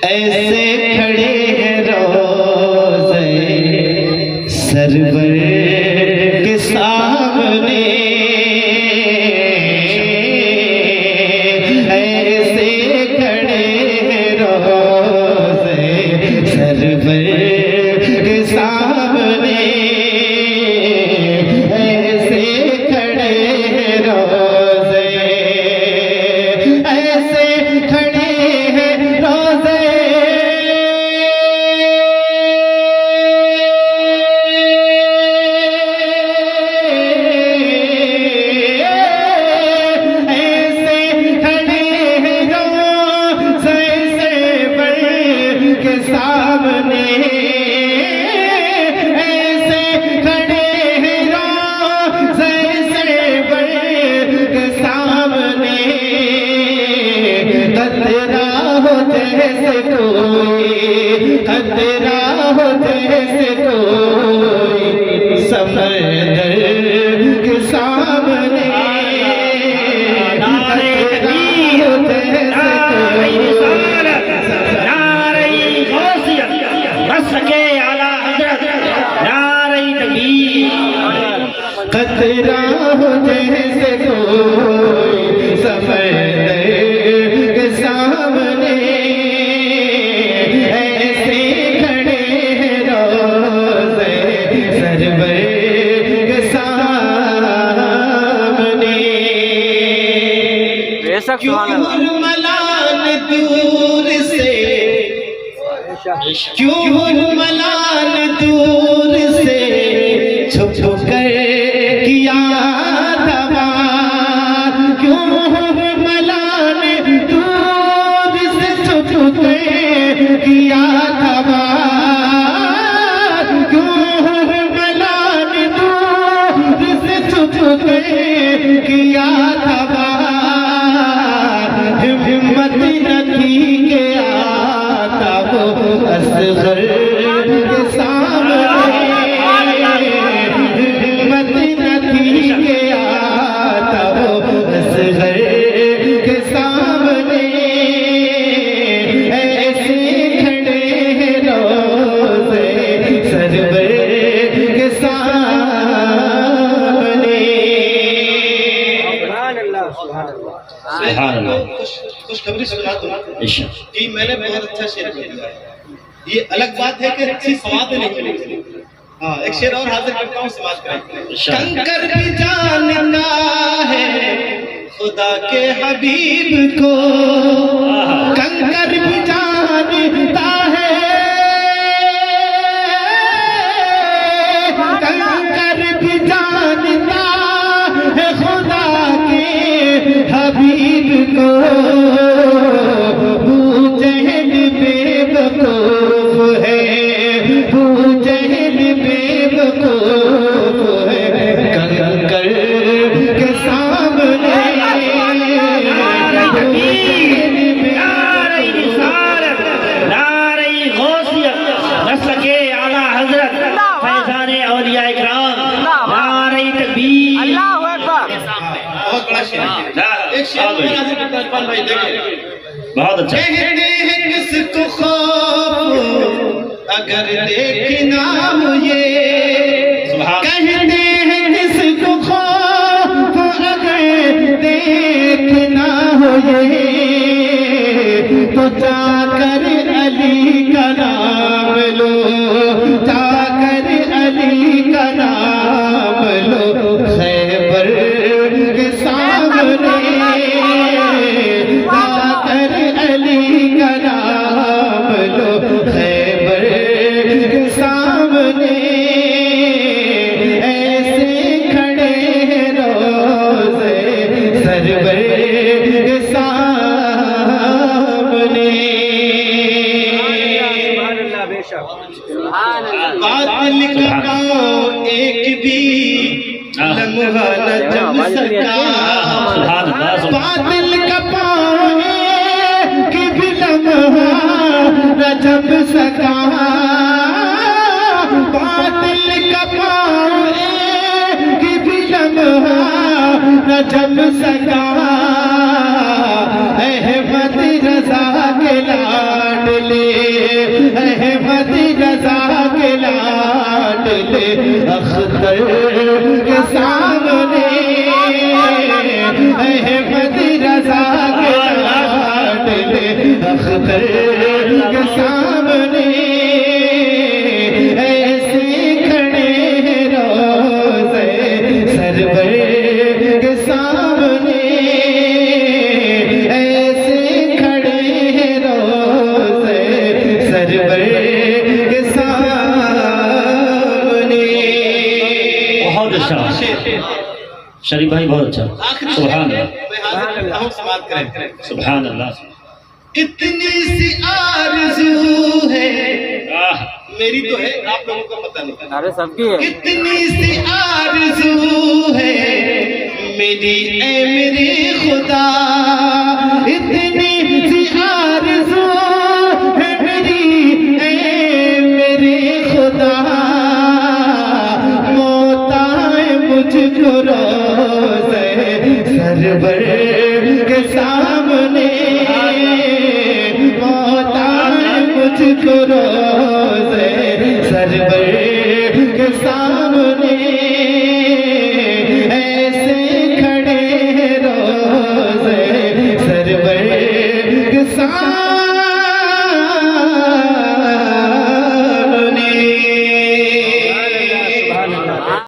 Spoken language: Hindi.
ऐसे खड़े हैं रोज़े सरवर के सामने, ऐसे खड़े हैं रोज़े सरवर के सामने, ऐसे खड़े हैं रोज़े, ऐसे खड़े हैं रोज़े, ऐसे खड़े हैं रोज़े सरवर के सामने, ऐसे खड़े हैं रोज़े सरवर के सामने, खतरा हो जैसे कोई, खतरा हो जैसे कोई समंदर के सामने, नारे तकबीर, नारे रिसालत, नारे गौसियत, मसके आला हज़रत, नारे तकबीर। खतरा हो जैसे कोई समंदर के सामने, ऐसे खड़े हैं रोज़े सरवर के सामने। बेशक क्यों मलाल दूर से, क्यों मलाल दूर से छुप छुप कर किया दवा, क्यों मलाल दूर से छुप छुप कर किया दवा, क्यों मलाल दूर से छुप छुप कर किया दवा, हिम्मत रखी के आता वो असगर के सामने, हिम्मत रखी के आता वो असगर के सामने, ऐसे खड़े हैं रोज़े सरवर के सामने। खुशखबरी सुना दूं कि मैंने बहुत अच्छा शेर कर दिया है। ये अलग बात है कि अच्छी समाज नहीं मिली। हाँ, एक शेर और हाजिर करता हूँ, समाज का। कंकर भी जानता है खुदा के हबीब को, कंकर भी जानता है, कंकर भी जानता है खुदा के हबीब को, जहल बेवकूफ है, जहल बेवकूफ है, कंकर के सामने, नारे रिसालत, नारे गौसियत, मसके आला हज़रत, फैज़ाने औलिया इकराम, नारे तकबीर। बहुत बड़ा शेर है। एक शेर में हाजिर करता हूं, इरफान भाई देखिए। बहुत अच्छा। कहते हैं किसको खौफ अगर देखना हो ये, कहते हैं किसको खौफ अगर देखना हो ये, तो जाकर अली का नाम लो, जाकर अली का नाम लो, खैबर के सामने, जाकर अली का नाम लो, खैबर के सामने, ऐसे खड़े हैं रोज़े सरवर के सामने। बातिल का पाँव एक भी लम्हा न जम सका, बातिल का पाँव एक भी लम्हा न जम सका, बातिल का पाँव एक भी लम्हा न जम सका, अहमद रज़ा के लाडले अख्तर के सामने अहमद रजा के लाडले अख्तर के सामने ऐसे खड़े रोज़े सरवर के सामने ऐसे खड़े रोज़े सरवर के सामने। बहुत अच्छा शरीफ भाई, बहुत अच्छा। आखिरी सुभान अल्लाह, मैं हाजिर करता हूँ, समाप्त करें। सुभान अल्लाह। इतनी सी आरज़ू है, आह, मेरी तो है, आप लोगों को पता नहीं। अरे सबकी है। इतनी सी आरज़ू है मेरी ए मेरे खुदा, इतनी सी आरज़ू है मेरी ए मेरे खुदा, मौत आए मुझको रोज़े सरवर के सामने, मौत आए मुझको रोज़े सरवर के सामने।